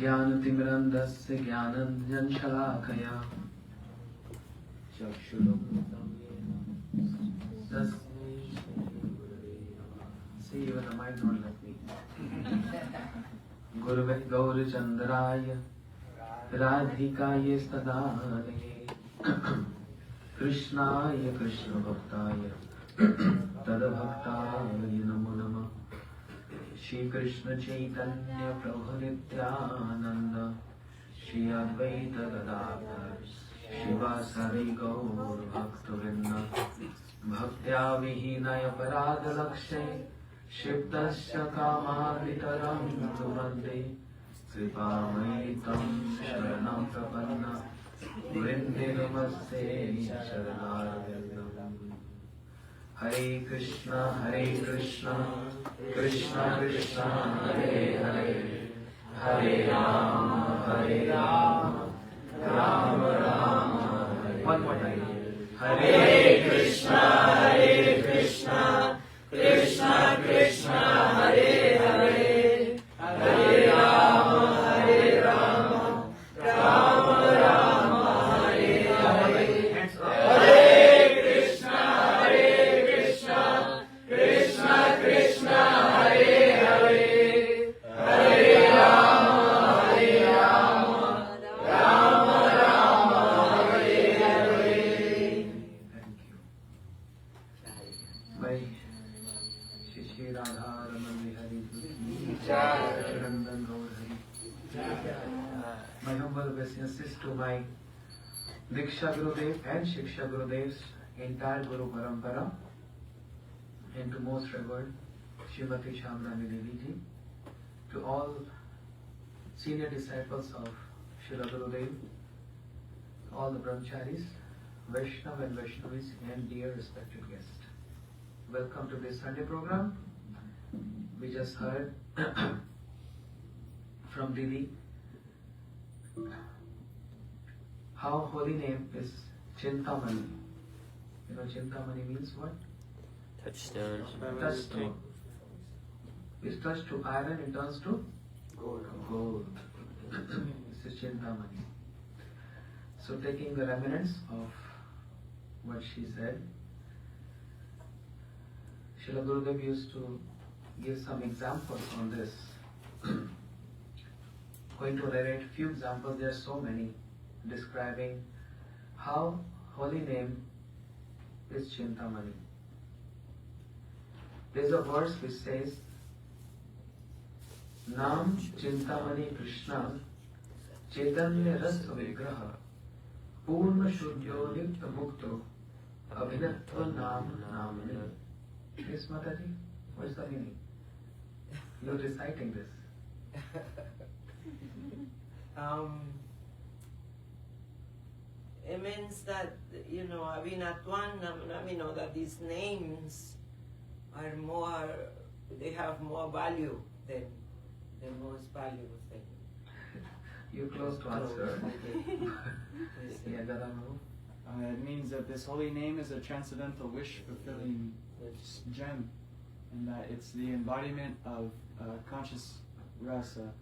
ज्ञानतिमिरन्धस्य ज्ञानाञ्जनशलाकया चक्षुरुन्मिलितं येन तस्मै श्रीगुरवे नमः. See, even the mind not like me. Gurave Gaurachandraya Radhikaye Stadale Krishnaya Krishna Bhaktaya Tadabhaktaya Namo Namah. Shri Krishna Chaitanya Prabhu Nityananda Shri Advaita Gadadhar Shivasari Gaur Bhaktavinda Bhaktya Vihinaya Parada Lakshay Shibdasya Kamaditaram Vande Kripamaitam Sharanam Prapanna Vrinde Namaste Sharanarvindam. Hare Krishna Krishna Krishna Hare Hare Hare Rama Rama Rama One more time. Hare Krishna Krishna Krishna Hare Hare Hare Rama Rama Rama Hare Hare. Hare Krishna Krishna Krishna Hare Hare Hare Rama Rama Rama Hare Hare. Thank you. Bye. Shri Radha Raman Bihari Nandan Gaur Hari. My humble obeisances to my Diksha Gurudev and Shiksha Gurudev's entire Guru Parampara, and to most revered Srimati Shamrani Devi Ji, to all senior disciples of Srila Gurudev, all the brahmacharis, Vaishnav and Vaishnavis, and dear respected guests. Welcome to this Sunday program. We just heard from Didi how holy name is cintāmaṇiḥ. You know, cintāmaṇiḥ means what? Touchstone. Touchstone. Is touched to iron, it turns to gold. This is cintāmaṇiḥ. So taking the remnants of what she said, Srila Gurudev used to give some examples on this. Going to narrate few examples, there are so many, describing how holy name is cintāmaṇiḥ. There is a verse which says, Nāma cintāmaṇiḥ kṛṣṇaścaitanya-rasa-vigrahaḥ Purna Shuddho Nitya Mukto Abhinatva nāma. Yes, Mataji, what is the meaning? You are reciting this. It means that, you know, Abhinatvan Nāma, we know that these names are more, they have more value than the most valuable thing. You're close to answer. Yeah, Gadamaru. It means that this holy name is a transcendental wish-fulfilling gem, and that it's the embodiment of conscious rasa,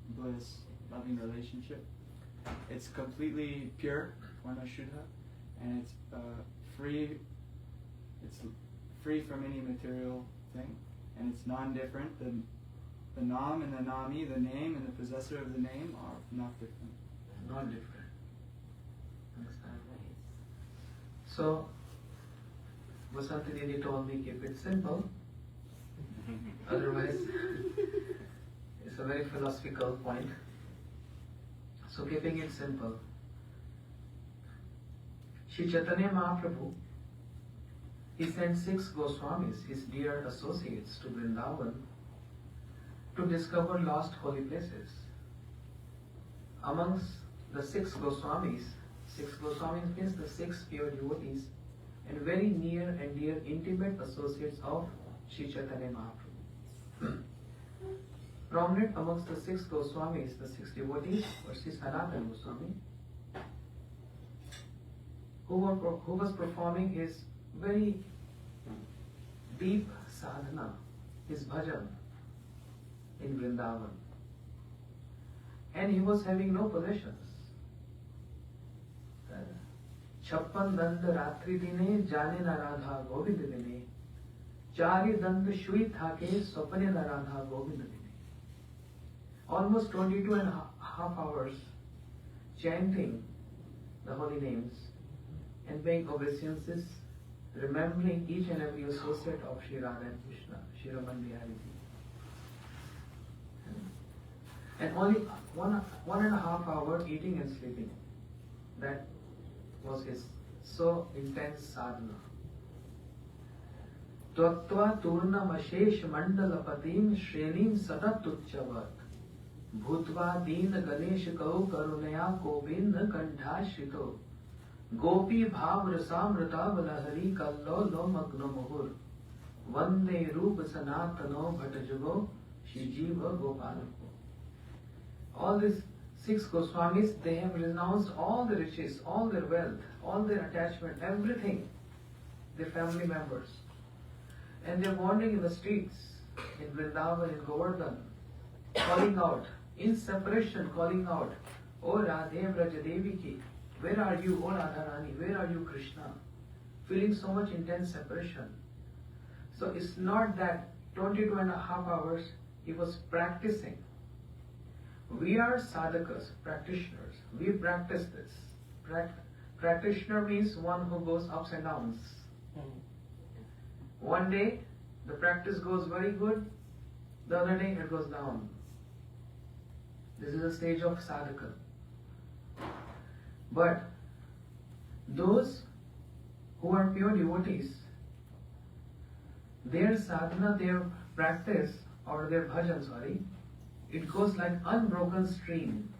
bliss, loving relationship. It's completely pure, varna-shuddha, and it's free. It's free from any material thing, and it's non-different. The nāma and the nāmi, the name and the possessor of the name, are not different. Not different. Understand? So, Vasanti Didi told me keep it simple. Otherwise, it's a very philosophical point. So, keeping it simple. Shri Chaitanya Mahaprabhu, he sent 6 Goswamis, his dear associates, to Vrindavan to discover lost holy places. Amongst the 6 Goswamis means the 6 pure devotees and very near and dear intimate associates of Shri Chaitanya Mahaprabhu. Prominent amongst the 6 Goswamis, the 6 devotees, was Sri Sanatana Goswami, who was performing his very deep sadhana, his bhajan in Vrindavan. and he was having no possessions. 56 दंड रात्रि दिने जाने न राधा गोविंद दिने, 4 दंड Shuey थाके स्वप्ने न राधा गोविंद दिने. Almost 22 and a half hours chanting the holy names and paying obeisances, remembering each and every associate of Sri Radha and Krishna, Sri Raman. And only one and a half hour eating and sleeping. That was his so intense sadhana. Tvattva turnam ashesh mandalapatim shrenim sadatutchavat bhutva deen ganesh kau karunaya govind kandhashito gopi bhav rasamrita valahari kallolo magno muhur vande roop sanatano bhatajugo shijiva gopalako. All these 6 Goswamis, they have renounced all the riches, all their wealth, all their attachment, everything, their family members. And they're wandering in the streets, in Vrindavan, in Govardhan, calling out, in separation, calling out, O Radhe Vrajadeviki, where are you, O Radharani, where are you, Krishna? Feeling so much intense separation. So it's not that 22 and a half hours he was practicing. We are sadhakas, practitioners. We practice this. Practitioner means one who goes ups and downs. One day the practice goes very good, the other day it goes down. This is a stage of sadhaka. But those who are pure devotees, their sadhana, their practice, or their bhajan, it goes like unbroken stream.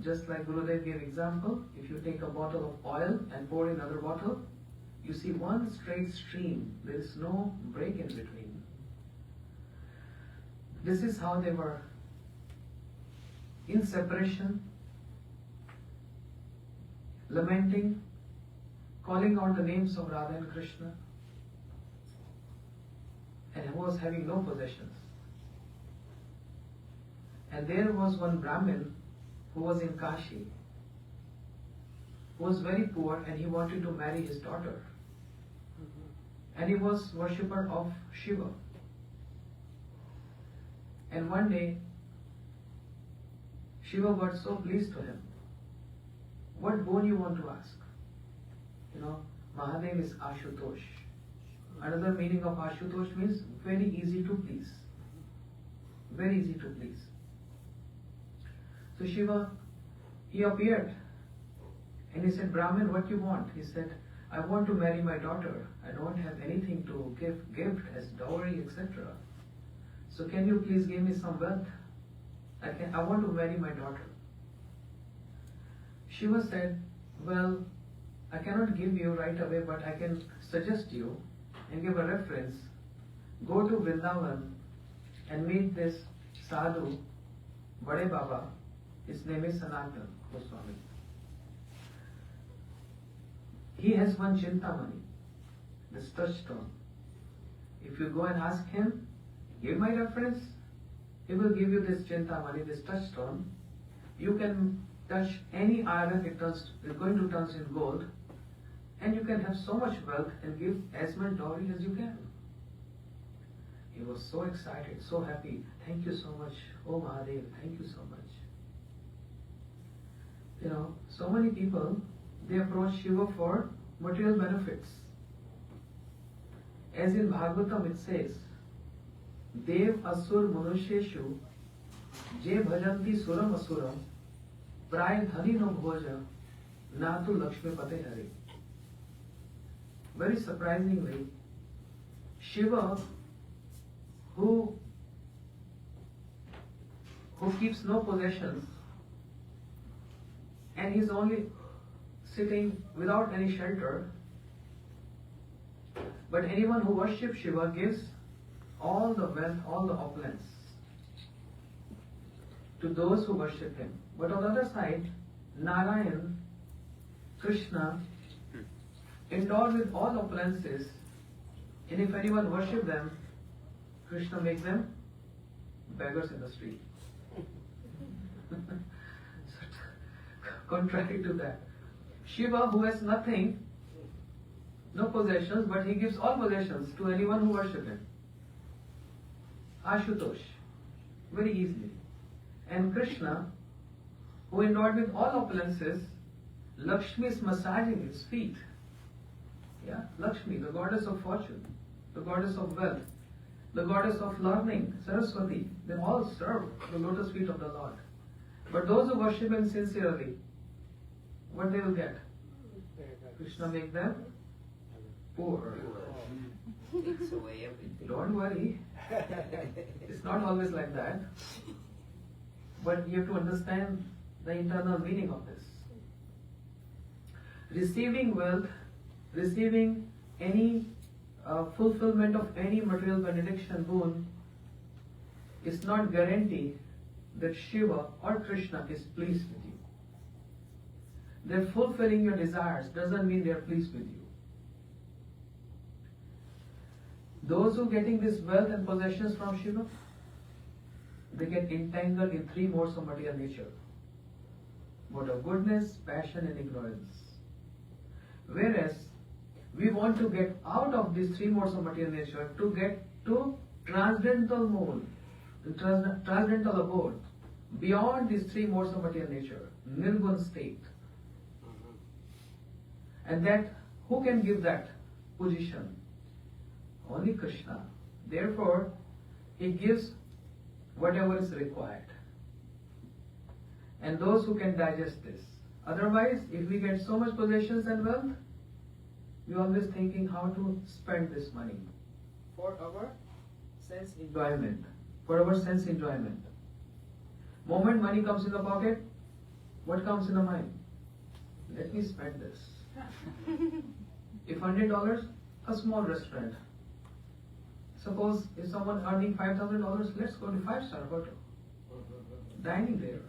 Just like Gurudev gave example, if you take a bottle of oil and pour in another bottle, you see one straight stream. There is no break in between. This is how they were in separation, lamenting, calling out the names of Radha and Krishna, and who was having no possessions. And there was one Brahmin who was in Kashi, who was very poor, and he wanted to marry his daughter. And he was worshipper of Shiva. And one day, Shiva got so pleased to him. What boon you want to ask? You know, Mahadev is Ashutosh. Another meaning of Ashutosh means very easy to please. Very easy to please. So Shiva, he appeared and he said, Brahmin, what you want? He said, I want to marry my daughter. I don't have anything to give gift as dowry, etc. So can you please give me some wealth? I want to marry my daughter. Shiva said, well, I cannot give you right away, but I can suggest you and give a reference. Go to Vrindavan and meet this sadhu, Bade Baba. His name is Sanatana Goswami. He has one cintāmaṇiḥ, this touchstone. If you go and ask him, give my reference, he will give you this cintāmaṇiḥ, this touchstone. You can touch any iron, it's going to turn in gold, and you can have so much wealth and give as much dowry as you can. He was so excited, so happy. Thank you so much, oh Mahadev, thank you so much. You know, so many people, they approach Shiva for material benefits. As in Bhagavatam it says, Dev asur manusheshu je bhajanti suram asuram pray dhani no bhoja natu lakshmi pate hare. Very surprisingly, Shiva, who keeps no possessions, and he's only sitting without any shelter, but anyone who worships Shiva gives all the wealth, all the opulence to those who worship him. But on the other side, Narayan, Krishna, endowed with all opulences, and if anyone worships them, Krishna makes them beggars in the street. contrary to that. Shiva, who has nothing, no possessions, but he gives all possessions to anyone who worships him. Ashutosh, very easily. And Krishna, who endowed with all opulences, Lakshmi is massaging his feet. Yeah, Lakshmi, the goddess of fortune, the goddess of wealth, the goddess of learning, Saraswati, they all serve the lotus feet of the Lord. But those who worship him sincerely, what they will get? Krishna make them poor. Takes away everything. Don't worry. It's not always like that. But you have to understand the internal meaning of this. Receiving wealth, receiving any fulfillment of any material benediction boon is not guarantee that Shiva or Krishna is pleased with you. They're fulfilling your desires doesn't mean they're pleased with you. Those who are getting this wealth and possessions from Shiva, they get entangled in three modes of material nature. Mode of goodness, passion and ignorance. Whereas, we want to get out of these three modes of material nature to get to transcendental mode, transcendental abode, beyond these three modes of material nature, nirgun state. And that, who can give that position? Only Krishna. Therefore, he gives whatever is required. And those who can digest this. Otherwise, if we get so much possessions and wealth, we're always thinking how to spend this money. For our sense enjoyment. For our sense enjoyment. Moment money comes in the pocket, what comes in the mind? Let me spend this. If $100, a small restaurant. Suppose if someone earning $5,000, let's go to 5-star hotel. Dining there.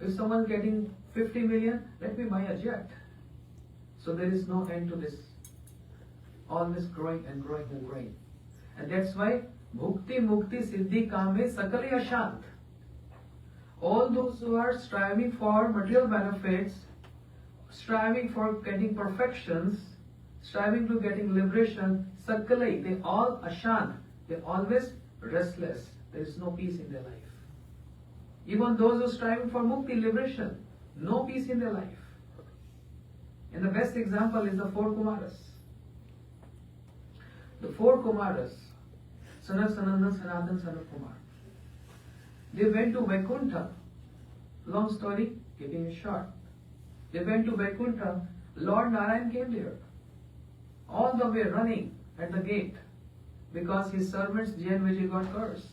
If someone getting 50 million, let me buy a jet. So there is no end to this. All this growing and growing and growing. And that's why Bhukti Mukti Siddhi Kame Sakali Ashant. All those who are striving for material benefits, striving for getting perfections, striving to getting liberation, Sakalai, they all ashant, they're always restless. There is no peace in their life. Even those who are striving for mukti, liberation, no peace in their life. And the best example is the four Kumaras. The four Kumaras, Sanat, Sanandan, Sanatan, Sanat Kumar. They went to Vaikuntha. Long story, keeping it short. They went to Vaikuntha. Lord Narayan came there. All the way running at the gate because his servants Jay and Vijay got cursed.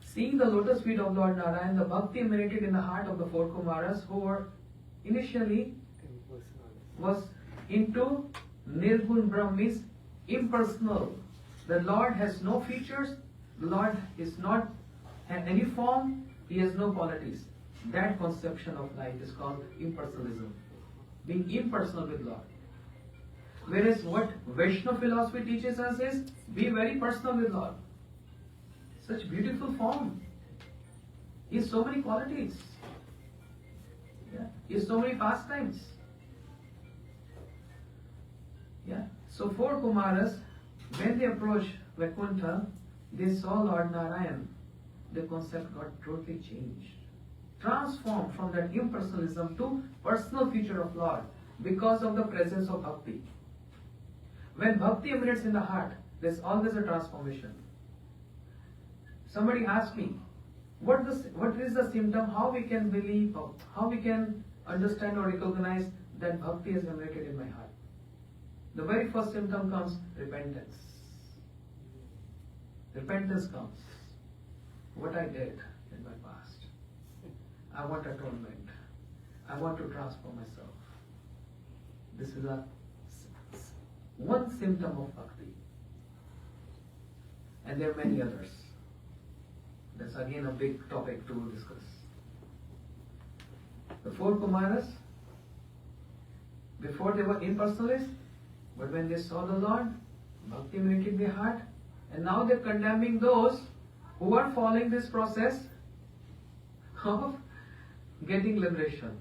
Seeing the lotus feet of Lord Narayan, the bhakti emanated in the heart of the four Kumaras who were initially was into Nirgun Brahmis, impersonal. The Lord has no features, the Lord is not in any form, he has no qualities. That conception of life is called impersonalism. Being impersonal with Lord. Whereas what Vaishnava philosophy teaches us is, be very personal with Lord. Such beautiful form. He has so many qualities. Yeah. He has so many pastimes. Yeah. So four Kumaras, when they approached Vaikuntha, they saw Lord Narayan. The concept got totally changed. Transformed from that impersonalism to personal feature of Lord because of the presence of bhakti. When bhakti emanates in the heart, there's always a transformation. Somebody asked me, what is the symptom, how we can believe, how we can understand or recognize that bhakti has emanated in my heart? The very first symptom comes repentance. Repentance comes. What I did in my past. I want atonement. I want to transform myself. This is one symptom of bhakti. And there are many others. That's again a big topic to discuss. The four Kumaras, before they were impersonalists, but when they saw the Lord, bhakti emanated in their heart, and now they're condemning those who are following this process of getting liberation.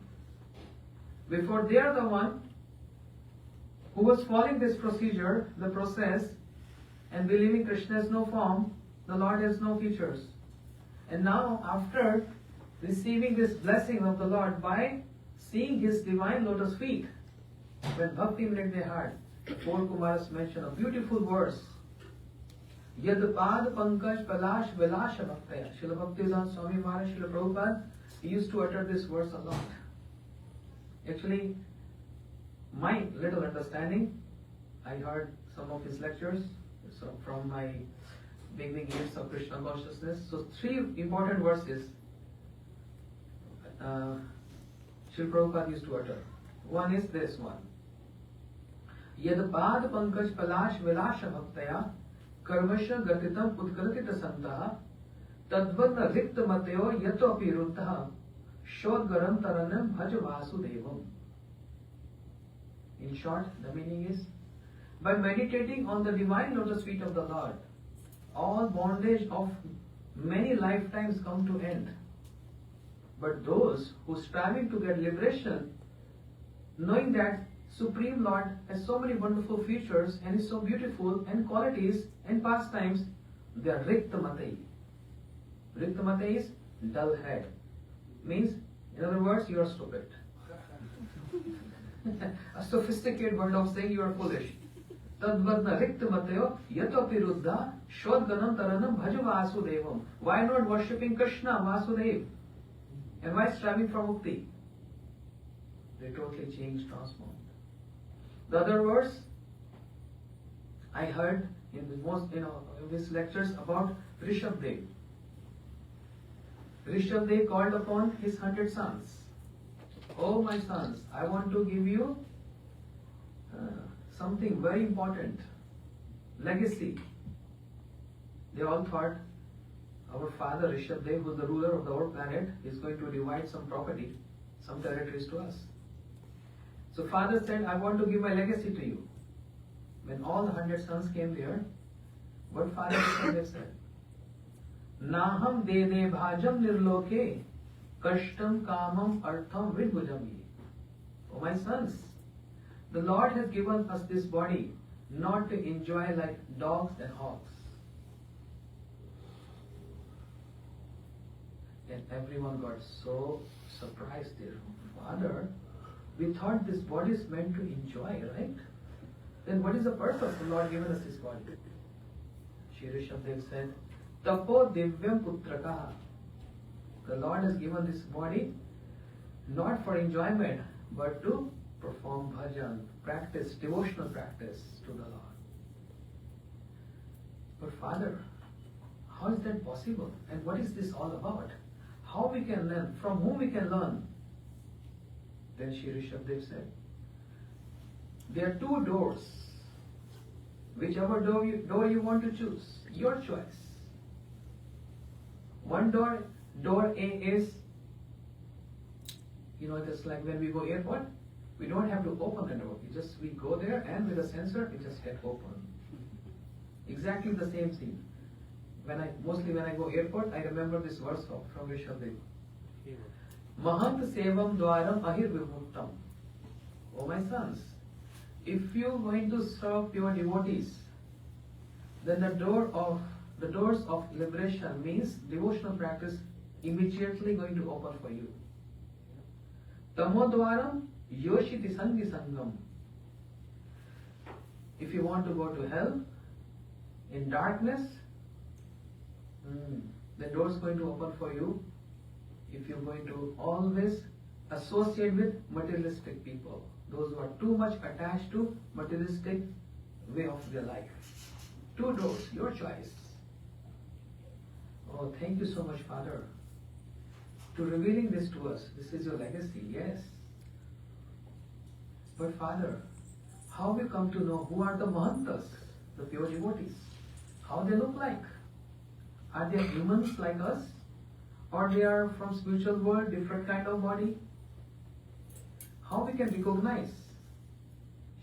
Before they are the one who was following this procedure, the process, and believing Krishna has no form, the Lord has no features. And now, after receiving this blessing of the Lord by seeing His divine lotus feet, when Bhakti made their heart, four Kumaras mention a beautiful verse. Yad pad pankaj palash vilasha bhaktaya. Srila Bhaktivedanta Swami Maharaj, Srila Prabhupada, he used to utter this verse a lot. Actually, my little understanding, I heard some of his lectures from my beginning years of Krishna consciousness. So three important verses Srila Prabhupada used to utter. One is this one. Yad pad pankaj palash vilasha bhaktaya karmasha gatitam utkaratita santaha tadvadna rikta mateo yato api ruddha shodgaram taranam bhaj vasudevam. In short, the meaning is, by meditating on the divine lotus feet of the Lord, all bondage of many lifetimes come to end. But those who striving to get liberation, knowing that Supreme Lord has so many wonderful features and is so beautiful and qualities and pastimes, they are rikta-matai. Rikta-matai is dull head. Means, in other words, you are stupid. A sophisticated word of saying you are foolish. Tadvadna rikta-matayo yatopi ruddha shodganam taranam bhaju vasudevam. Why not worshipping Krishna, Vasudev? And why striving for mukti? They totally changed, transformed. The other verse I heard in these lectures about Rishabdev. Rishabdev called upon his 100 sons. Oh my sons, I want to give you something very important. Legacy. They all thought our father Rishabdev, who is the ruler of the whole planet, is going to divide some property, some territories to us. So father said, I want to give my legacy to you. When all the 100 sons came there, what father Rishabdev said? Nāham dede bhajam nirloke kashtam kamam artham vidbhujami. Oh my sons, the Lord has given us this body not to enjoy like dogs and hogs. And everyone got so surprised there. Father, we thought this body is meant to enjoy, right? Then what is the purpose the Lord given us this body? Shri Rishabdev said, Tapo divyam putraka. The Lord has given this body not for enjoyment, but to perform bhajan, practice, devotional practice to the Lord. But Father, how is that possible? And what is this all about? How we can learn? From whom we can learn? Then Shri Rishabdev said, there are two doors. Whichever door you want to choose, your choice. One door A is, just like when we go airport, we don't have to open the door. We go there and with a sensor, it just gets open. Exactly the same thing. Mostly when I go airport, I remember this verse from Rishabdev. Mahant sevam dwaram ahir vimuktam. Oh my sons, if you're going to serve pure devotees, then the doors of liberation means devotional practice immediately going to open for you. Tamodvaram yoshiti sangi sangam. If you want to go to hell in darkness, the door is going to open for you if you're going to always associate with materialistic people, those who are too much attached to materialistic way of their life. Two doors, your choice. Oh, thank you so much, Father, to revealing this to us. This is your legacy, yes. But Father, how we come to know who are the Mahantas, the pure devotees? How they look like? Are they humans like us? Or they are from spiritual world, different kind of body? How we can recognize?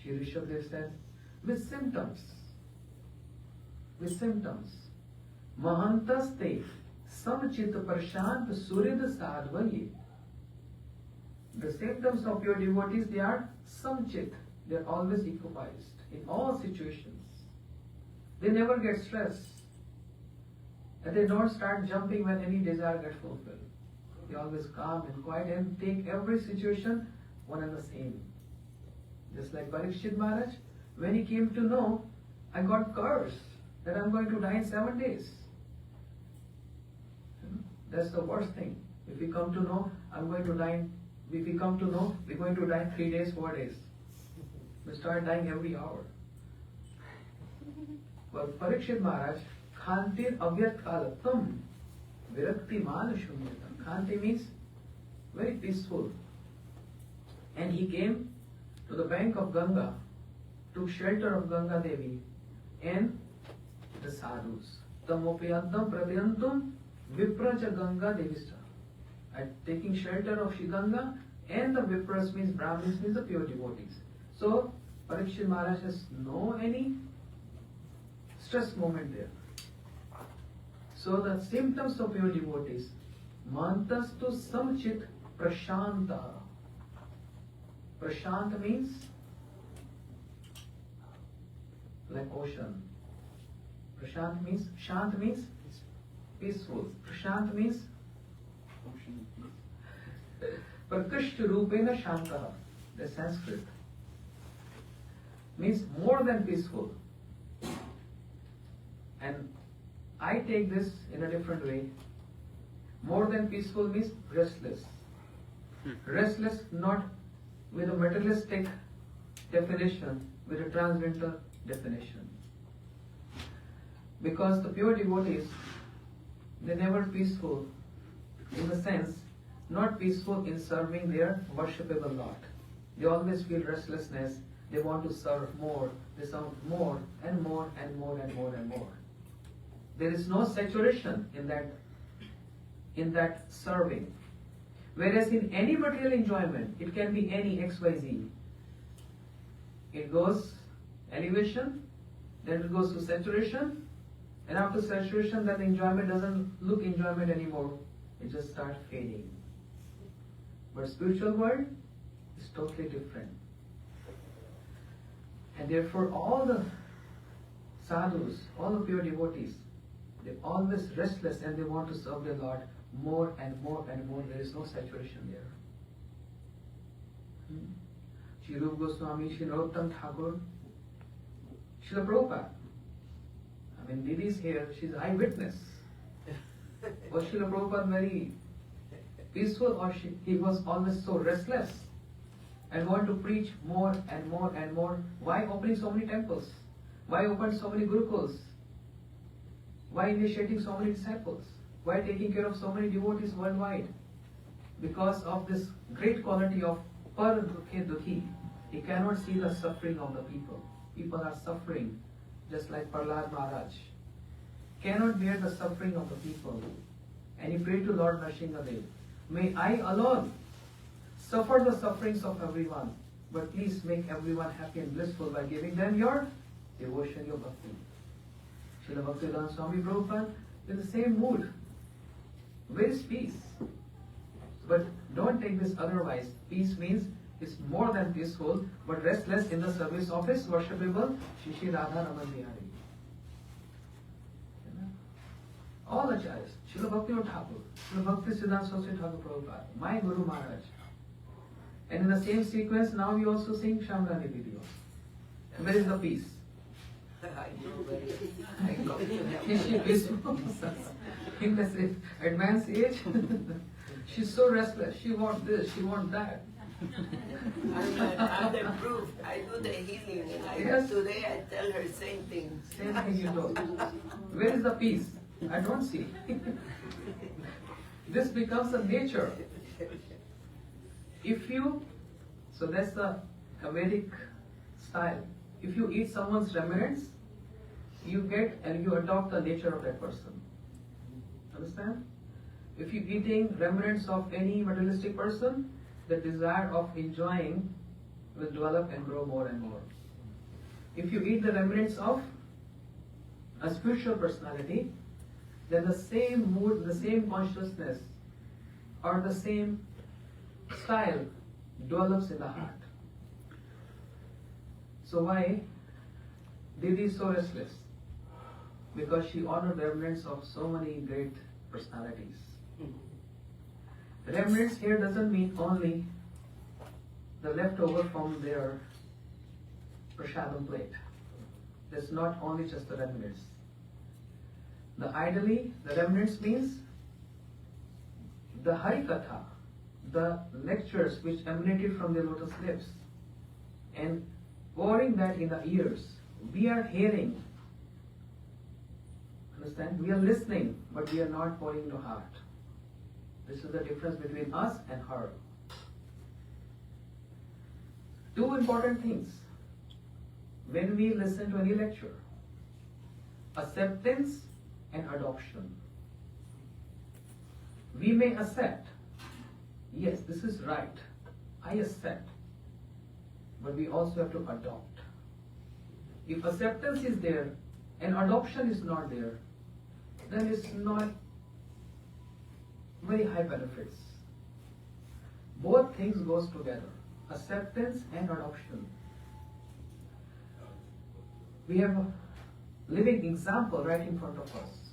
Shri Rishabdev says, with symptoms. With symptoms. Mahantaste samchit prashant surid sadvaye The symptoms of pure devotees, they are samchit. They are always equalized in all situations. They never get stressed. And they don't start jumping when any desire gets fulfilled. They always calm and quiet and take every situation one and the same. Just like Parikshit Maharaj, when he came to know, I got cursed that I'm going to die in 7 days. That's the worst thing. If we come to know, I'm going to die. If we come to know, we're going to die in 3 days, 4 days. We start dying every hour. But Parikshit Maharaj, Khantir avyat kalatam virakti man shunyatam. Khanti means very peaceful. And he came to the bank of Ganga, took shelter of Ganga Devi and the sadhus. Tamopiyadam pradyantum vipracha Ganga Devista. And taking shelter of Shri Ganga and the Vipras means Brahmins means the pure devotees. So Parikshit Maharaj has no any stress moment there. So the symptoms of pure devotees, mantastu samchit prashanta. Prashant means like ocean. Prashant means, shant means peaceful. Prashant means Ocean. prakashta rupena shanta. The Sanskrit means more than peaceful. And I take this in a different way. More than peaceful means restless. Restless not with a materialistic definition, with a transcendental definition. Because the pure devotees, they're never peaceful in the sense, not peaceful in serving their worshipable Lord. They always feel restlessness, they want to serve more, they serve more and more and more and more and more. There is no saturation in that serving. Whereas in any material enjoyment, it can be any XYZ. It goes elevation, then it goes to saturation, and after saturation, that enjoyment doesn't look enjoyment anymore. It just starts fading. But spiritual world is totally different. And therefore all the sadhus, all the pure devotees, they're always restless and they want to serve their Lord more and more and more. There is no saturation there. Shri Rupa Goswami, Shri Narottam Thakur, Srila Prabhupada. I mean, Didi is here, she's eyewitness. Was Srila Prabhupada very peaceful or he was always so restless and want to preach more and more and more? Why opening so many temples? Why open so many gurukuls? Why initiating so many disciples? Why taking care of so many devotees worldwide? Because of this great quality of par dukhe dukhi. He cannot see the suffering of the people. People are suffering, just like Prahlad Maharaj. Cannot bear the suffering of the people. And he prayed to Lord Nrsimhadev, may I alone suffer the sufferings of everyone, but please make everyone happy and blissful by giving them your devotion, your bhakti. Srila Bhaktivedanta Swami Prabhupada, in the same mood. Where is peace? But don't take this otherwise. Peace means it's more than peaceful, but restless in the service of his worshipable Shri Radha Raman Bihari. All acharyas, Srila Bhaktivinoda Thakur, Srila Bhakti Siddhanta Saraswati Thakur Prabhupada, my Guru Maharaj. And in the same sequence, now we also sing Shamrani video. And where is the peace? I know very Is she peaceful? In this advanced age, she's so restless. She wants this, she wants that. I'm the proof. I do the healing. And Yes. Today I tell her same thing. Same thing you do. Where is the peace? I don't see. This becomes a nature. So that's the Vedic style. If you eat someone's remnants, you get and you adopt the nature of that person. Understand? If you're eating remnants of any materialistic person, the desire of enjoying will develop and grow more and more. If you eat the remnants of a spiritual personality, then the same mood, the same consciousness, or the same style develops in the heart. So why Didi is so restless? Because she honored the remnants of so many great personalities. Remnants here doesn't mean only the leftover from their prasadam plate. That's not only just the remnants. The remnants means the Harikatha, the lectures which emanated from the lotus lips, and pouring that in the ears. We are hearing, understand? We are listening, but we are not pouring into heart. This is the difference between us and her. Two important things when we listen to any lecture: acceptance and adoption. We may accept, yes, this is right, I accept, but we also have to adopt. If acceptance is there and adoption is not there, then it's not very high benefits. Both things goes together, acceptance and adoption. We have a living example right in front of us.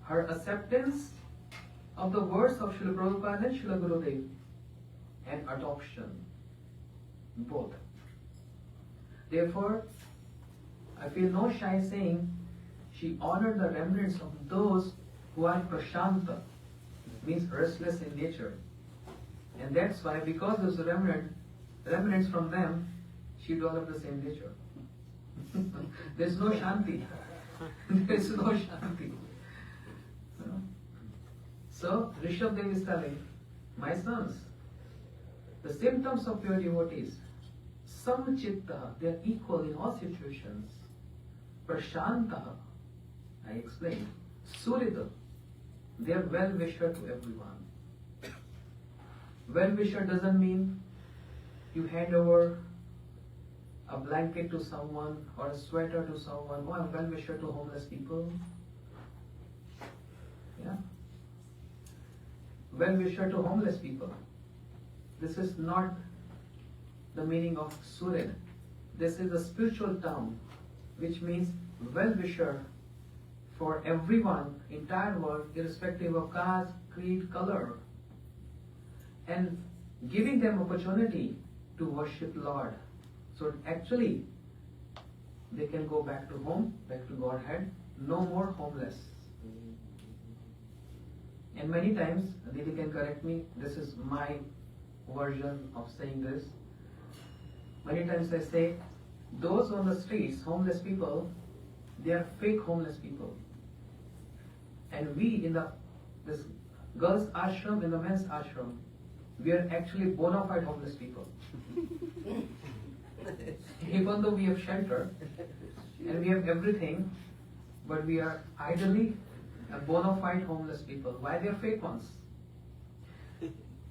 Her acceptance of the words of Srila Prabhupada and Srila Gurudev, and adoption, both. Therefore, I feel no shy saying she honored the remnants of those who are prashanta, means restless in nature. And that's why, because those remnants from them, she developed the same nature. There's no shanti. There's no shanti. So, Rishabdev is telling, my sons, the symptoms of pure devotees, samchitta, they are equal in all situations. Prashantaha, I explained. Surita, they are well-wisher to everyone. Well-wisher doesn't mean you hand over a blanket to someone or a sweater to someone. Oh, I'm well-wisher to homeless people. Yeah. Well-wisher to homeless people. This is not the meaning of Surid. This is a spiritual term which means well-wisher for everyone, entire world, irrespective of caste, creed, color, and giving them opportunity to worship Lord. So actually, they can go back to home, back to Godhead, no more homeless. And many times, Didi can correct me, this is my version of saying this. Many times I say, those on the streets, homeless people, they are fake homeless people. And we in this girls' ashram and the men's ashram, we are actually bona fide homeless people. Even though we have shelter and we have everything, but we are ideally a bona fide homeless people. Why they are fake ones?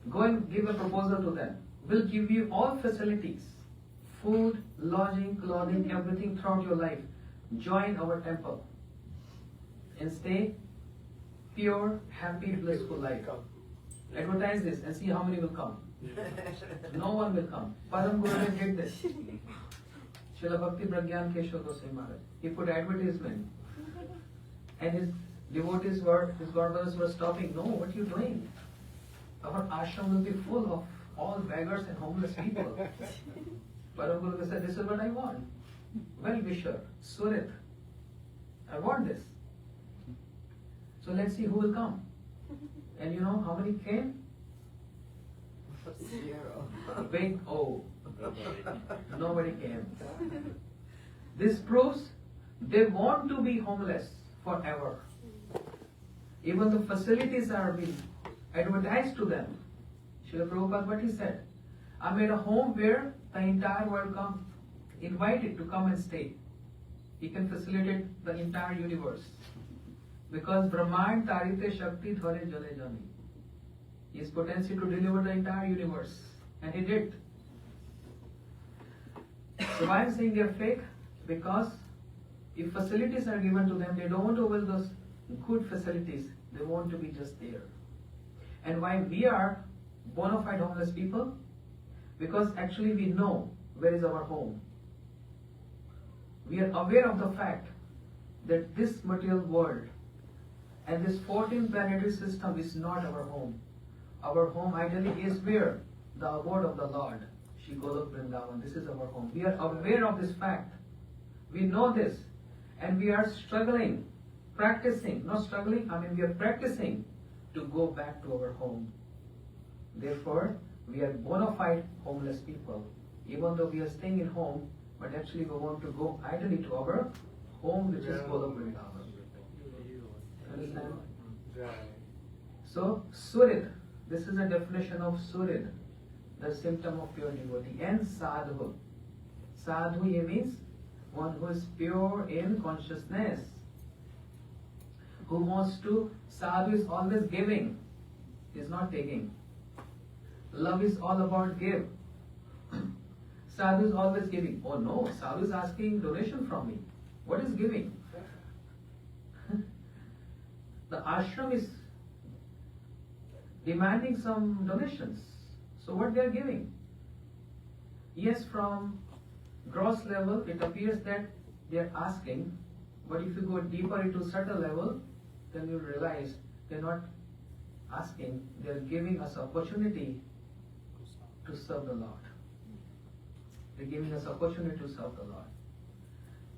Go and give a proposal to them. We'll give you all facilities, food, lodging, clothing, everything throughout your life. Join our temple and stay pure, happy, blissful life. Advertise this and see how many will come. No one will come. Param Gurudev did this. Srila Bhakti Pragyan Keshav Goswami Maharaj. He put advertisement. And his devotees were, his godbrothers were stopping. No, what are you doing? Our ashram will be full of all beggars and homeless people. Param Gurudev said, this is what I want. Well-wisher, Surit. I want this. So let's see who will come. And you know how many came? 0. Big O. Nobody came. This proves they want to be homeless forever. Even the facilities are being advertised to them. Srila Prabhupada, what he said, I made a home where the entire world come, invited to come and stay. He can facilitate the entire universe. Because Brahman Tarite Shakti Dhare Jale Jani. He has potential to deliver the entire universe. And he did. So why I'm saying they're fake? Because if facilities are given to them, they don't want to avail those good facilities. They want to be just there. And why we are bona fide homeless people? Because actually we know where is our home. We are aware of the fact that this material world and this 14 planetary system is not our home. Our home ideally is where? The abode of the Lord. Shri Golok Vrindavan. This is our home. We are aware of this fact. We know this. And we are struggling, practicing, not struggling, we are practicing to go back to our home. Therefore, we are bona fide homeless people. Even though we are staying in home, but actually we want to go ideally to our home, which is Golok Vrindavan. Understand? So, Surid, this is a definition of Surid, the symptom of pure devotee, and Sadhu. Sadhu here means one who is pure in consciousness, who wants to, sadhu is always giving, is not taking. Love is all about give. Sadhu is always giving. Oh no, sadhu is asking donation from me. What is giving? The ashram is demanding some donations. So what they are giving? Yes, from gross level, it appears that they are asking, but if you go deeper into subtle level, then you realize they are not asking, they are giving us opportunity to serve the Lord. They are giving us opportunity to serve the Lord.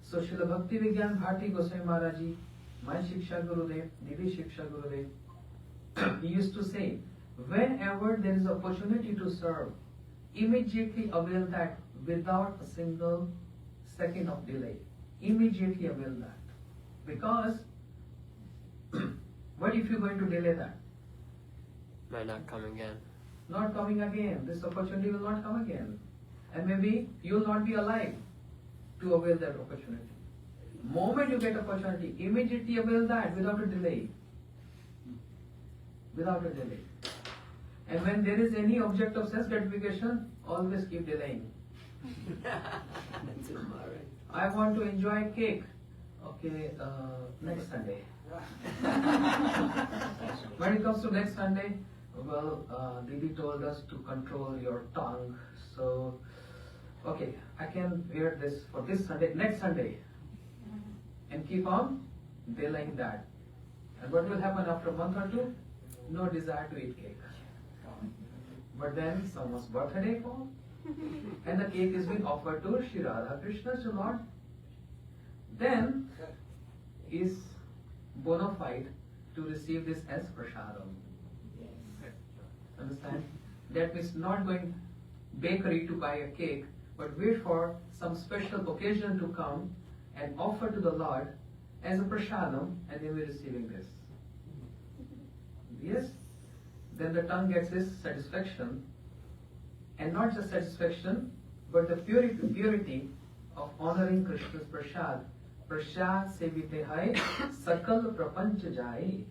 So Srila Bhakti Vigyan Bharti Goswami Maharaj Ji, my Shiksha Gurudev, Didi Shiksha Gurudev, he used to say, whenever there is opportunity to serve, immediately avail that without a single second of delay. Immediately avail that. Because what if you're going to delay that? Might not come again. Not coming again. This opportunity will not come again. And maybe you will not be alive to avail that opportunity. Moment you get opportunity, immediately avail that without a delay. Without a delay. And when there is any object of sense gratification, always keep delaying. I want to enjoy cake. Okay, next Sunday. When it comes to next Sunday, well, Didi told us to control your tongue. So, okay, I can wear this for this Sunday, next Sunday, and keep on delaying that. And what will happen after a month or two? No desire to eat cake. But then someone's birthday falls, and the cake is being offered to Shri Radha Krishna, to Lord. Then is bona fide to receive this as prasadam. Understand? That means not going bakery to buy a cake, but wait for some special occasion to come and offer to the Lord as a prasadam, and then we're receiving this. Yes? Then the tongue gets its satisfaction, and not just satisfaction, but the purity of honoring Krishna's prasad. Prasad sevite hai sakal prapanch jai.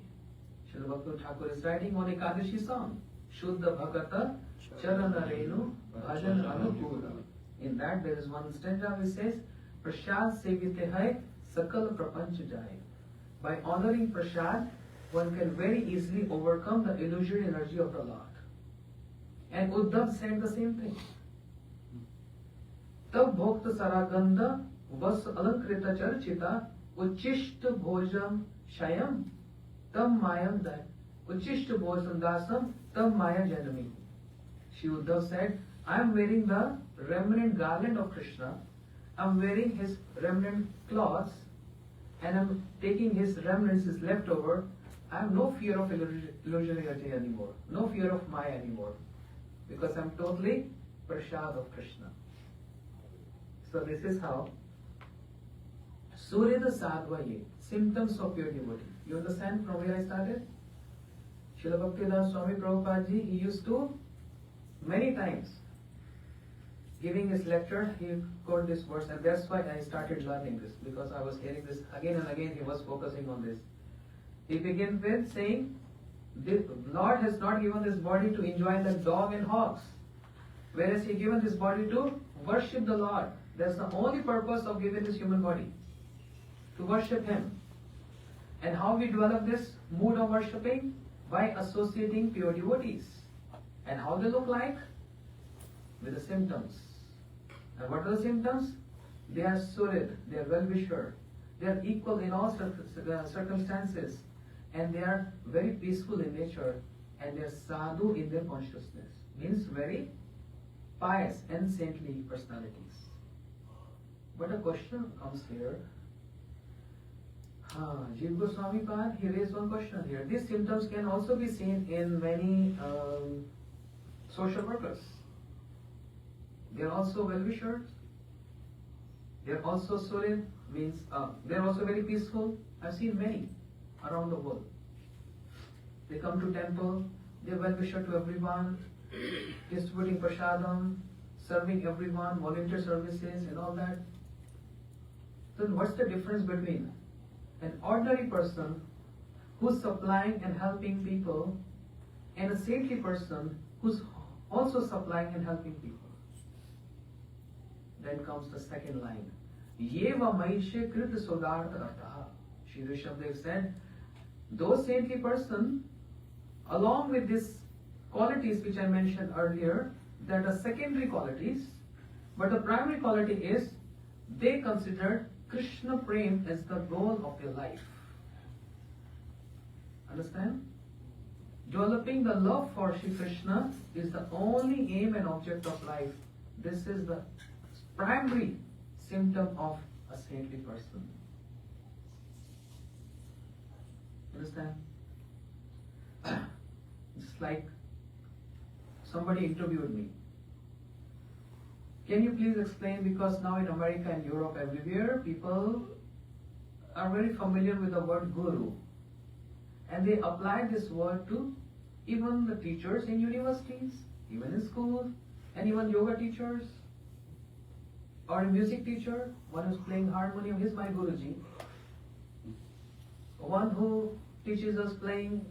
Srila Bhakti Thakur is writing on Ekadashi song, Shuddha Bhagata Charana Renu Bhajan Anupura. In that there is one stanza which says, Prasad sevite hai sakal prapanch jai. By honoring prasad, one can very easily overcome the illusory energy of the Lord. And Uddhav said the same thing. Tab bhokta saragandha vas alankrita charchita uchishta bhojam shayam tam mayam dai uchishta bhojam dasam tam maya janami. Shri Uddhav said, I am wearing the remnant garland of Krishna, I am wearing his remnant cloths, and I am taking his remnants, his leftover. I have no fear of illusory energy anymore, no fear of Maya anymore, because I am totally prasad of Krishna. So this is how Surya Sadhvaye, symptoms of pure devotee. You understand from where I started? Srila Bhaktivedanta Swami Prabhupada Ji, he used to, many times, giving his lecture, he quoted this verse, and that's why I started learning this, because I was hearing this again and again, he was focusing on this. He began with saying, the Lord has not given this body to enjoy like dog and hogs, whereas He given this body to worship the Lord. That's the only purpose of giving this human body, to worship Him. And how we develop this mood of worshipping? By associating pure devotees. And how they look like? with the symptoms. And what are the symptoms? They are surid, they are well-wisher, they are equal in all circumstances, and they are very peaceful in nature, and they are sadhu in their consciousness. Means very pious and saintly personalities. But a question comes here. Jiva Goswami Pad, he raised one question here. These symptoms can also be seen in many social workers. They are also well-wishers. They are also surid, means they are also very peaceful. I've seen many around the world. They come to temple, they are well-wisher to everyone, distributing prasadam, serving everyone, volunteer services and all that. Then what's the difference between an ordinary person who's supplying and helping people and a saintly person who's also supplying and helping people? Then comes the second line. Yeva maishe krita sodartha artaha. Shri Rishabdev said, those saintly person, along with these qualities which I mentioned earlier, that are secondary qualities, but the primary quality is they considered Krishna Prem as the goal of their life. Understand? Developing the love for Shri Krishna is the only aim and object of life. This is the primary symptom of a saintly person. Understand? It's like somebody interviewed me. Can you please explain, because now in America and Europe, everywhere, people are very familiar with the word guru. And they apply this word to even the teachers in universities, even in schools, and even yoga teachers, or a music teacher, one who's playing harmonium, he's my Guruji. One who teaches us playing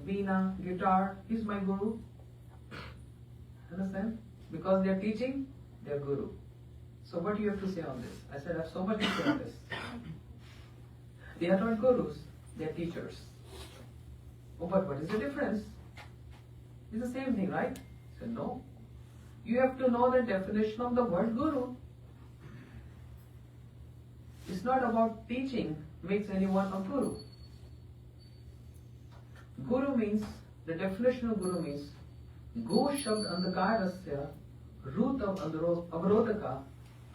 veena, guitar, he's my Guru. Understand? Because they're teaching, they're Guru. So what do you have to say on this? I said, I have so much to say on this. They are not Gurus, they are teachers. Oh, but what is the difference? It's the same thing, right? I said, no. You have to know the definition of the word Guru. It's not about teaching makes anyone a Guru. Guru means, the definition of Guru means, Go Shabd Andakarasya Rutam Avrodaka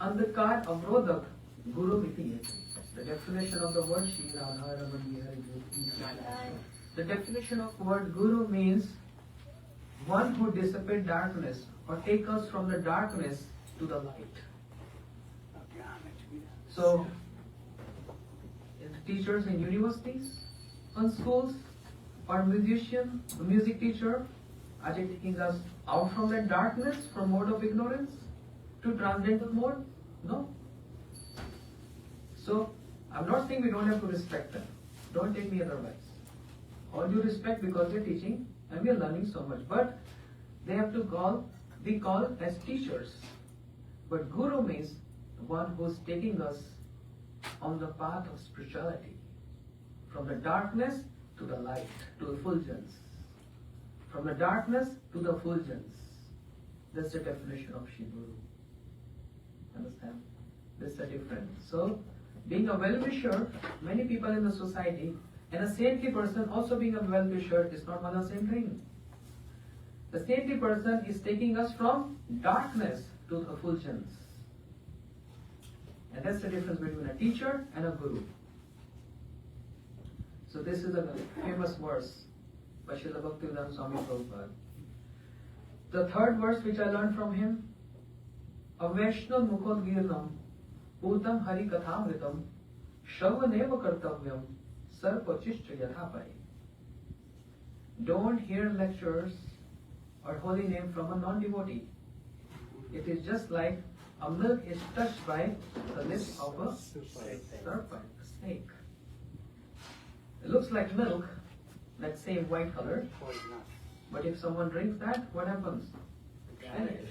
Andakar Avrodak Guru Miti. The definition of the word Shri Radha Ramani Hari. The definition of word Guru means one who dissipates darkness or takes us from the darkness to the light. So, teachers in universities, on schools, or musician, a music teacher, are they taking us out from that darkness, from mode of ignorance, to transcendental mode? No. So, I'm not saying we don't have to respect them. Don't take me otherwise. All due respect, because they're teaching and we are learning so much. But they have to be called as teachers. But Guru means the one who's taking us on the path of spirituality, from the darkness to the light, to the fulgence. From the darkness to the fulgence. That's the definition of Shri Guru. Understand? That's the difference. So, being a well-wisher, many people in the society, and a saintly person also being a well-wisher is not one and the same thing. The saintly person is taking us from darkness to the fulgence. And that's the difference between a teacher and a guru. So this is a famous verse by Srila Bhaktivedanta Swami Prabhupada. The third verse which I learned from him, Avaishnav Mukhodgirnam Utam Hari Kathamritam Shravaneva Kartavyam Sarpachishcha Yathapai. Don't hear lectures or holy name from a non-devotee. It is just like a milk is touched by the lips of a serpent, a snake. It looks like milk, that same white color. But if someone drinks that, what happens? Vanish.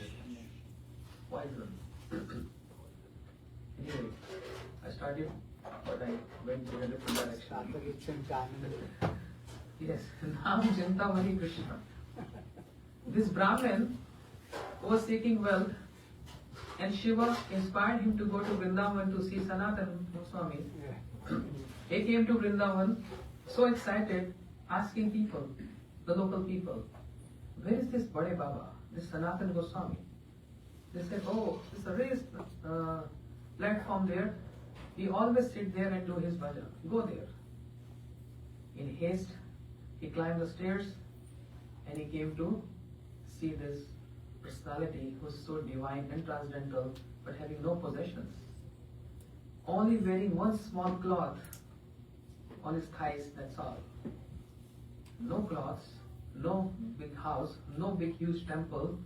Poison. Anyway, I started, but I went in a different direction. Yes, nāma cintāmaṇiḥ Krishna. This Brahmin, who was seeking wealth, and Shiva inspired him to go to Vrindavan to see Sanatana Goswami. He came to Vrindavan so excited, asking people, the local people, where is this Bade Baba, this Sanatana Goswami? They said, oh, there's a raised platform there. He always sit there and do his bhajan. Go there. In haste, he climbed the stairs and he came to see this personality who is so divine and transcendental but having no possessions. Only wearing one small cloth on his thighs, that's all. No cloths, no big house, no big huge temple.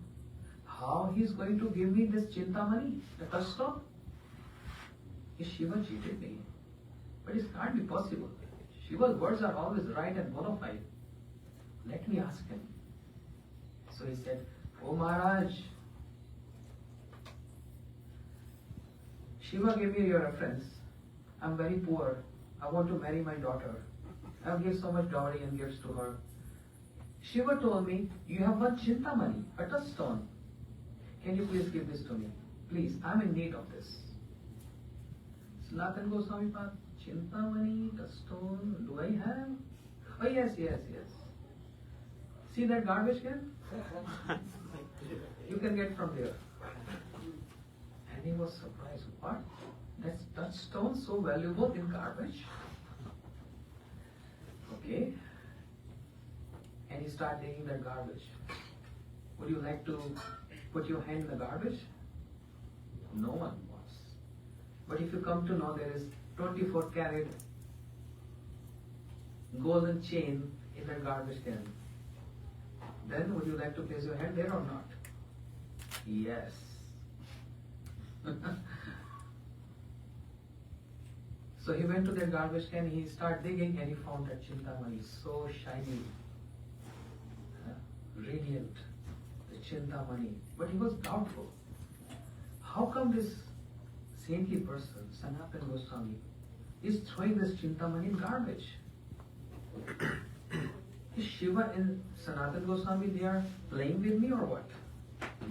How he is going to give me this cintāmaṇiḥ, the touchstone? Shiva cheated me. But it can't be possible. Shiva's words are always right and bona fide. Let me ask him. So he said, Oh Maharaj, Shiva gave me your reference. I'm very poor. I want to marry my daughter. I'll give so much dowry and gifts to her. Shiva told me, you have one cintāmaṇiḥ, a touchstone. Can you please give this to me? Please, I'm in need of this. Sanatana Goswami Pad, cintāmaṇiḥ, touchstone, do I have? Oh yes. See that garbage can? You can get from there. And he was surprised. What? That's touchstone so valuable in garbage? Okay. And he started digging that garbage. Would you like to put your hand in the garbage? No one wants. But if you come to know there is 24 karat golden chain in that garbage can, then would you like to place your hand there or not? Yes. So he went to that garbage can, he started digging and he found that cintāmaṇiḥ so shiny, radiant, the cintāmaṇiḥ. But he was doubtful. How come this saintly person, Sanatana Goswami, is throwing this cintāmaṇiḥ in garbage? Is Shiva and Sanatana Goswami, they are playing with me or what?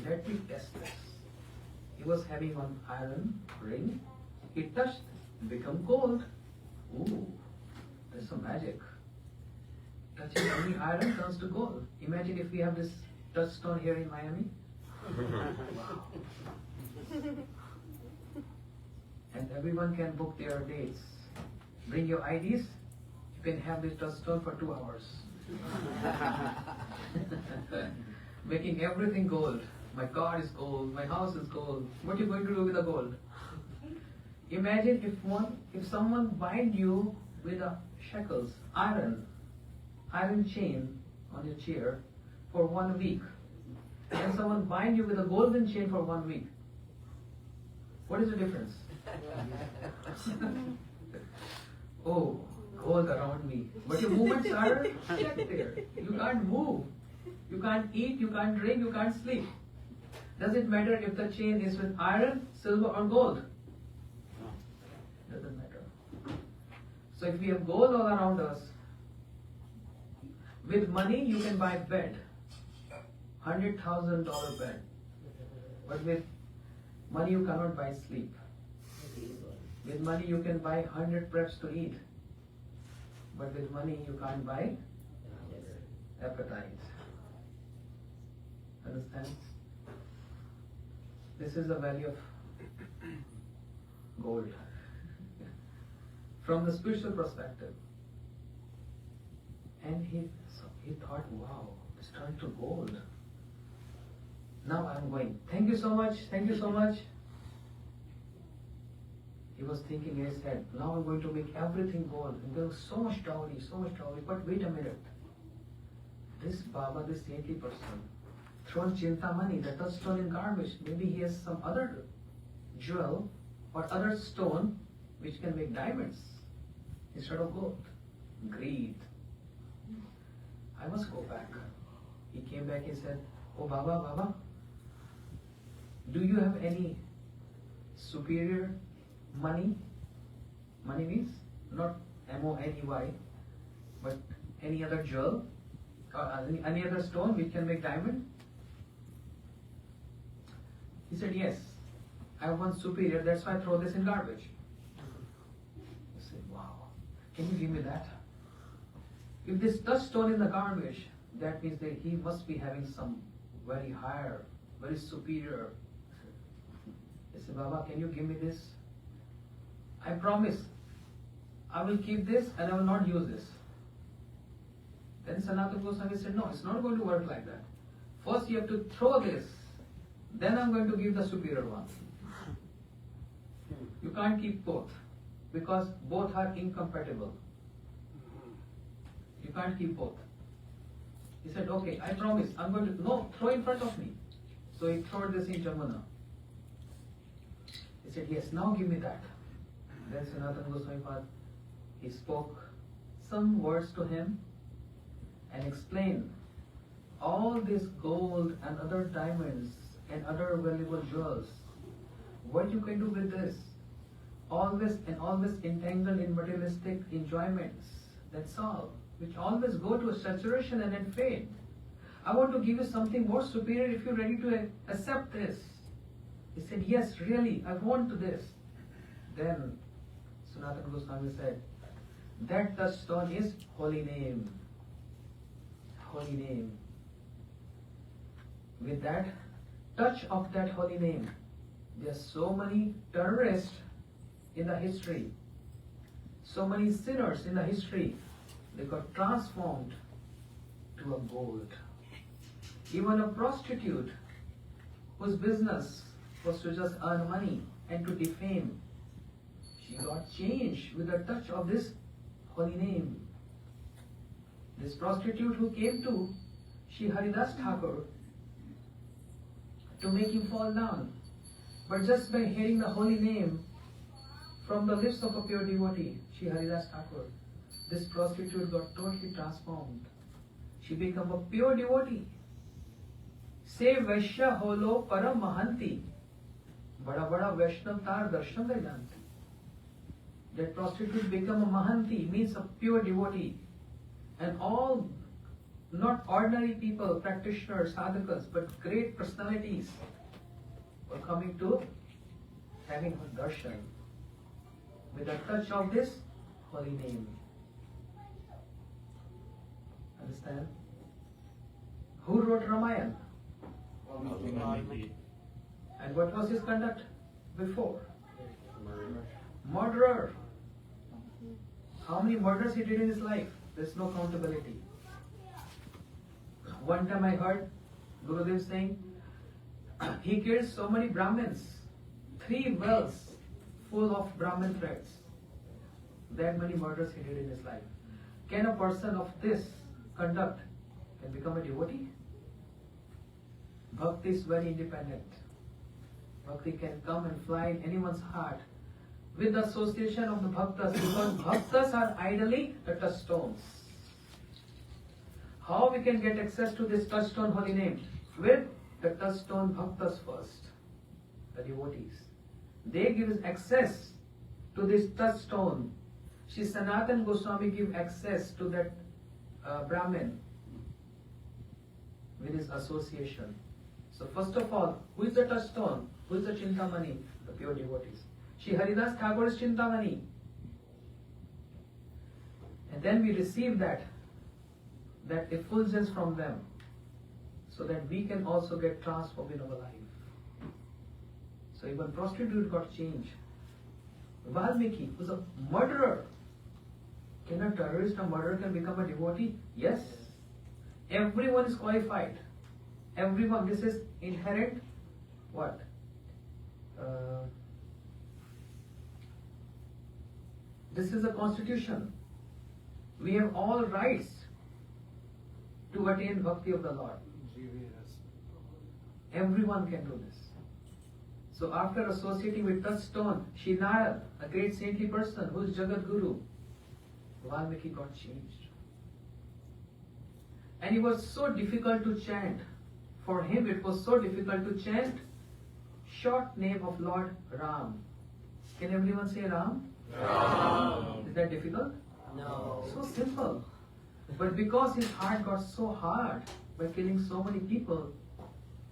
Let me test this. He was having one iron ring. He touched, become gold. Ooh, that's some magic. Touching any iron turns to gold. Imagine if we have this touchstone here in Miami. Wow. And everyone can book their dates. Bring your IDs. You can have this touchstone for 2 hours. Making everything gold. My car is gold, my house is gold. What are you going to do with the gold? Imagine if someone bind you with a shackles, iron chain on your chair for 1 week, and someone bind you with a golden chain for 1 week. What is the difference? Oh, gold around me. But your movements are checked there. You can't move. You can't eat, you can't drink, you can't sleep. Does it matter if the chain is with iron, silver or gold? Doesn't matter. So if we have gold all around us, with money you can buy bed, $100,000 bed. But with money you cannot buy sleep. With money you can buy 100 preps to eat. But with money you can't buy appetite. Understand? This is the value of gold. From the spiritual perspective. And he thought, wow, it's turned to gold. Now I'm going. Thank you so much. Thank you so much. He was thinking in his head, now I'm going to make everything gold. And there was so much dowry. But wait a minute. This Baba, this saintly person, thrown cintāmaṇiḥ, the touchstone in garbage. Maybe he has some other jewel or other stone which can make diamonds instead of gold. Greed. I must go back. He came back and said, Oh Baba, do you have any superior money? Money means not M-O-N-E-Y, but any other jewel or any other stone which can make diamond? He said, yes, I have one superior, that's why I throw this in garbage. I said, wow, can you give me that? If this touchstone in the garbage, that means that he must be having some very higher, very superior. I said, Baba, can you give me this? I promise, I will keep this and I will not use this. Then Sanatana Goswami said, no, it's not going to work like that. First you have to throw this, then I'm going to give the superior one. You can't keep both, because both are incompatible. You can't keep both. He said, okay, I promise, I'm going to, no, throw in front of me. So he threw this in Jamuna. He said, yes, now give me that. Then Sanatana Goswami Pad, he spoke some words to him and explained all this gold and other diamonds and other valuable jewels. What you can do with this? Always and always entangled in materialistic enjoyments. That's all. Which always go to a saturation and then fade. I want to give you something more superior if you're ready to accept this. He said, yes, really, I want this. Then Sanatana Goswami said, that touchstone is holy name. Holy name. With that touch of that holy name, there are so many terrorists in the history, so many sinners in the history, they got transformed to a gold. Even a prostitute whose business was to just earn money and to defame, she got changed with the touch of this holy name. This prostitute who came to Shri Haridas Thakur to make him fall down, but just by hearing the holy name from the lips of a pure devotee, Shri Haridas Thakur, this prostitute got totally transformed. She became a pure devotee. Se Vaishya holo param mahanti, bada bada Vaishnav tar darshan janti. That prostitute became a mahanti, means a pure devotee. And all, not ordinary people, practitioners, sadhakas, but great personalities were coming to having her darshan with a touch of this holy name. Understand? Who wrote Ramayana? And what was his conduct before? Murderer. How many murders he did in his life? There's no accountability. One time I heard Gurudev saying, he killed so many Brahmins, 3 wells full of Brahmin threads. That many murders he did in his life. Can a person of this conduct can become a devotee? Bhakti is very independent. Bhakti can come and fly in anyone's heart with the association of the bhaktas, because bhaktas are ideally the touchstones. How we can get access to this touchstone holy name? With the touchstone bhaktas first, the devotees. They give access to this touchstone. Shri Sanatana Goswami give access to that Brahmin with his association. So first of all, who is the touchstone? Who is the cintāmaṇiḥ? The pure devotees. Shri Haridas Thakur is cintāmaṇiḥ. And then we receive that effulgence from them, so that we can also get transformed in our life. So even prostitute got changed. Valmiki was a murderer. Can a terrorist, a murderer can become a devotee? Yes. Everyone is qualified. Everyone. This is inherent. What? This is a constitution. We have all rights to attain bhakti of the Lord. Everyone can do this. So after associating with touchstone, Shri Nayar, a great saintly person who is Jagat Guru, Valmiki got changed. And it was so difficult to chant. For him it was so difficult to chant short name of Lord Ram. Can everyone say Ram? Ram. Is that difficult? No. So simple. But because his heart got so hard by killing so many people,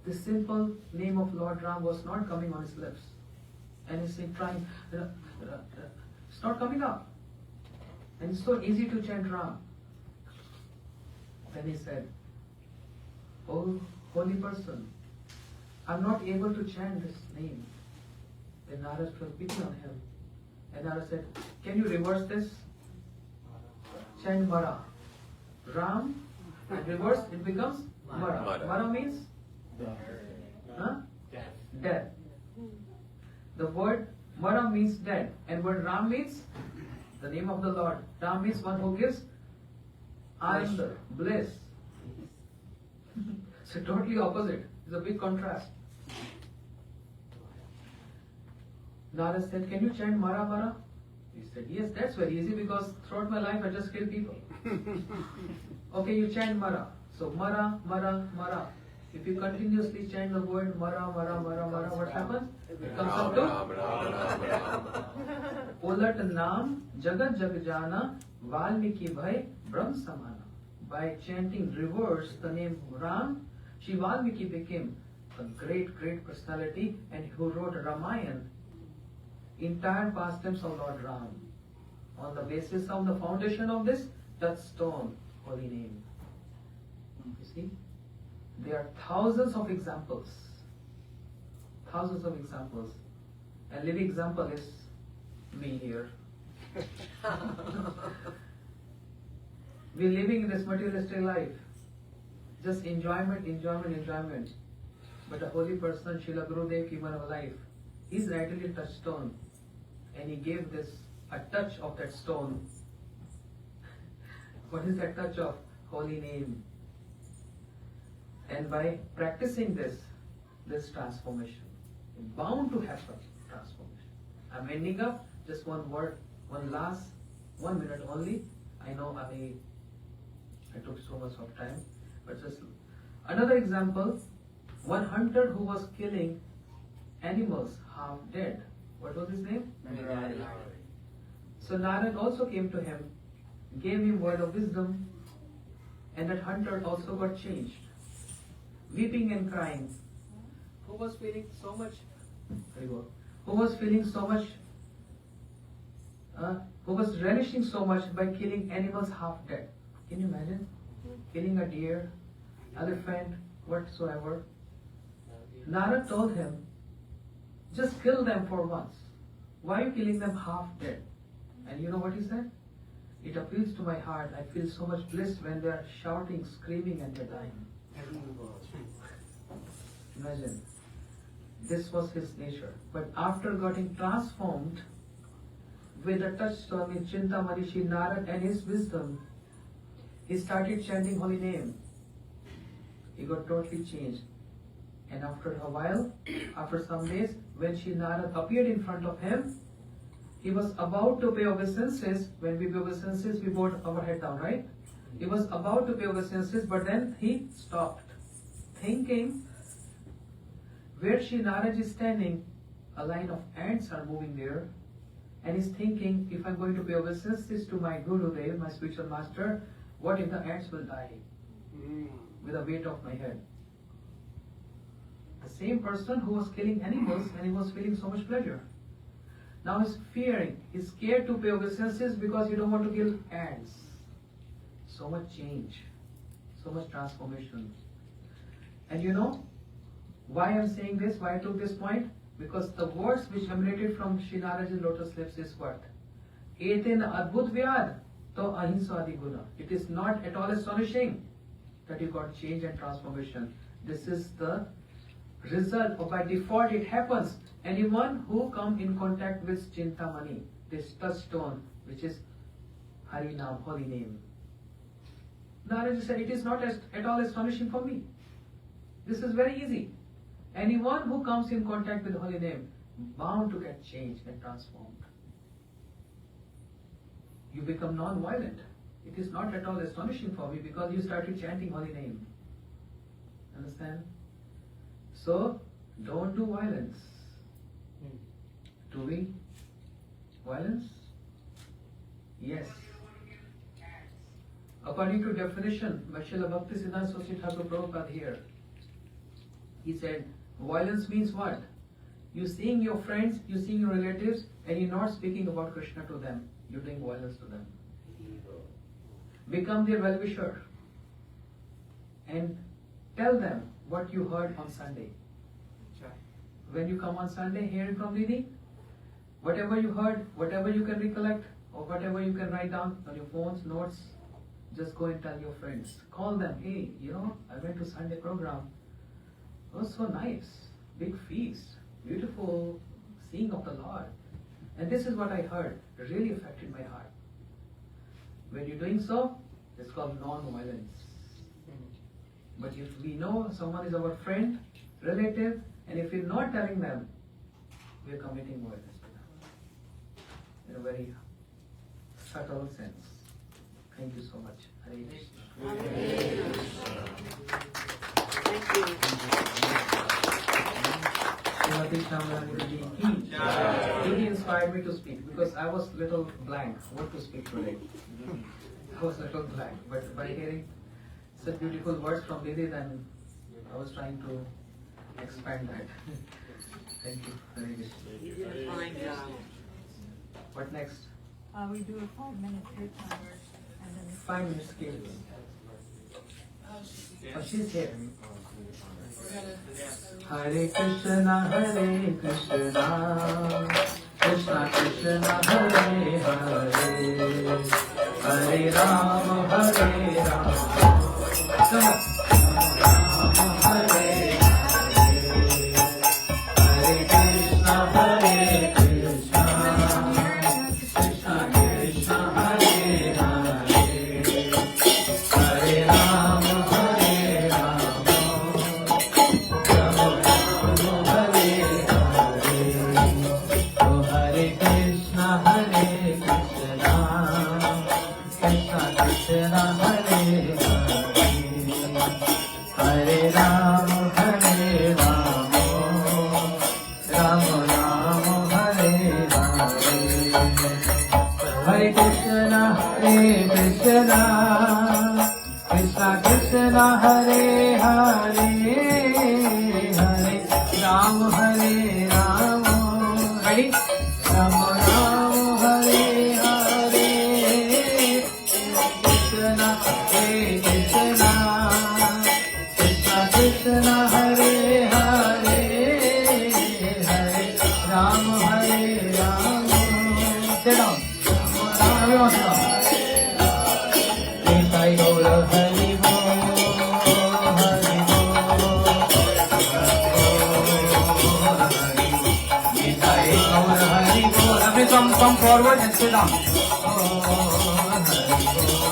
the simple name of Lord Ram was not coming on his lips. And he's trying, it's not coming up. And it's so easy to chant Ram. Then he said, "Oh, holy person, I'm not able to chant this name." Then Narad felt pity on him. And Narad said, "Can you reverse this? Chant Mara. Ram, and reverse it becomes Mara. Mara. Mara means? Huh? Death. The word Mara means dead. And word Ram means the name of the Lord. Ram means one who gives answer, bliss. So totally opposite. It's a big contrast. Narad said, "Can you chant Mara Mara?" He said, "Yes, that's very easy because throughout my life I just kill people." Okay, you chant Mara. So Mara, Mara, Mara. If you continuously chant the word Mara, Mara, Mara, Mara, what happens? It comes up to Ulat Naam Jagat Jagjana Valmiki Bhai Brahm Samana. By chanting reverse the name Ram, Shri Valmiki became a great, great personality and who wrote Ramayana, entire pastimes of Lord Ram, on the basis of the foundation of this touchstone, holy name. You see, there are thousands of examples. Thousands of examples. A living example is me here. We're living in this materialistic life. Just enjoyment, enjoyment, enjoyment. But a holy person, Srila Gurudev, given a life, he's rightly a touchstone. And he gave this a touch of that stone. What is that touch of? Holy name. And by practicing this transformation, bound to happen, transformation. I'm ending up, just one word, 1 minute only. I know I took so much of time, but just another example, one hunter who was killing animals half dead. What was his name? So Narad also came to him, gave him word of wisdom, and that hunter also got changed. Weeping and crying. Who was feeling so much? Who was feeling so much? Who was relishing so much by killing animals half dead? Can you imagine? Killing a deer, elephant, whatsoever. Narad told him, just kill them for once. Why are you killing them half dead? And you know what he said? It appeals to my heart. I feel so much bliss when they are shouting, screaming, and they're dying. Imagine. This was his nature. But after getting transformed with a touchstone in cintāmaṇiḥ, Narad and his wisdom, he started chanting holy name. He got totally changed. And after a while, after some days, when Shri Narad appeared in front of him, he was about to pay obeisances. When we pay obeisances, we bow our head down, right? He was about to pay obeisances, but then he stopped, thinking, where Shri Narad is standing, a line of ants are moving there, and he's thinking, if I'm going to pay obeisances to my Gurudev, my spiritual master, what if the ants will die with the weight of my head? The same person who was killing animals and he was feeling so much pleasure. Now he's fearing, he's scared to pay obeisances because he don't want to kill ants. So much change, so much transformation. And you know why I'm saying this, why I took this point? Because the words which emanated from Shri Narad's lotus lips is what? Etena adbhut vyad to ahimsa adi guna. It is not at all astonishing that you got change and transformation. This is the result, or by default it happens. Anyone who come in contact with cintāmaṇiḥ, this touchstone, which is Hari Naam, holy name. Narad said, it is not at all astonishing for me. This is very easy. Anyone who comes in contact with holy name, bound to get changed and transformed. You become non-violent. It is not at all astonishing for me because you started chanting holy name. Understand? So, don't do violence. Do we? Violence? Yes. According to definition, by Srila Bhakti Siddhanta Saraswati Thakur Prabhupada here, He said, violence means what? You seeing your friends, you seeing your relatives, and you're not speaking about Krishna to them. You're doing violence to them. Become their well-wisher and tell them what you heard on Sunday. When you come on Sunday hearing from Didi, whatever you heard, whatever you can recollect, or whatever you can write down on your phones, notes, just go and tell your friends. Call them, hey, I went to Sunday program. It was so nice. Big feast. Beautiful seeing of the Lord. And this is what I heard. It really affected my heart. When you're doing so, it's called non-violence. But if we know someone is our friend, relative, and if we're not telling them, we're committing violence to them. In a very subtle sense. Thank you so much. Hare Krishna. Thank you. He inspired me to speak because I was little blank what to speak today. I was little blank, but by hearing such beautiful words from Didi, then I was trying to expand that. Thank you. Hare Krishna. You did a fine job. What next? We do a 5-minute kirtan and then 5 minutes skills. Oh, she's here. Hare Krishna, Krishna Krishna, Hare Hare, Hare Rama, Hare Rama. Come on. Krishna Krishna Hare Hare, Hare Ram Hare Ram. Ready? Ram Ram Hare Hare, Krishna Hare Krishna, Krishna Krishna Hare Hare, Hare Ram Hare Ram. Sit down. Everyone sit down. Nitai Gaura Hari Bo, Hari Bo, Nitai Gaura Hari Bo. Everyone come forward and sit down. Hari Bo.